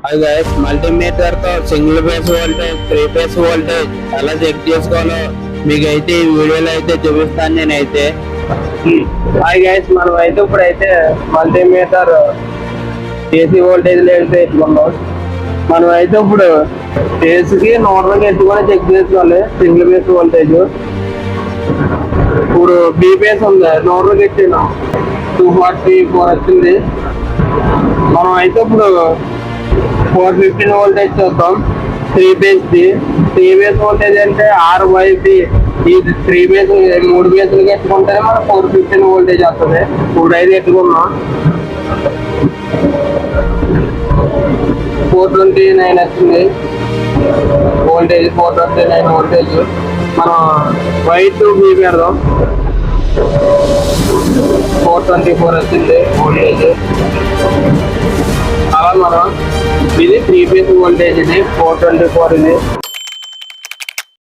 అది guys multimeter తో single phase voltage, three phase voltage ఎలా చెక్ చేసుకోవాలో మీకైతే ఈ వీడియోలో అయితే చూపిస్తాను నేనైతే. హాయ్ గైస్, మనం అయితే ఇప్పుడైతే మల్టీమీటర్ ఏసీ వోల్టేజ్ అయితే ఎత్తుకున్నాం. మనం అయితే ఇప్పుడు ఫేస్ కి నార్మల్ గా ఎత్తుకొని చెక్ చేసుకోవాలి సింగిల్ ఫేస్ వోల్టేజ్. ఇప్పుడు బి ఫేస్ ఉంది, నార్మల్ గా ఎత్తినాం 244 వచ్చింది. మనం అయితే ఇప్పుడు 415 వోల్టేజ్ చూద్దాం three phase the. Three phase voltage అంటే 6 ఇది త్రీ ఫేజ్, 3 ఫేజ్లకి ఎత్తుకుంటే మనం 415 వోల్టేజ్ వస్తుంది. ఇప్పుడు అయితే ఎత్తుకున్నాం 429 వచ్చింది వోల్టేజ్. 429 వోల్టేజ్. మనం వైట్ బీ పెడదాం. 424 వచ్చింది వోల్టేజ్. అలా మనం ఇది త్రీ ఫేజ్ వోల్టేజ్, ఇది 424. ఇది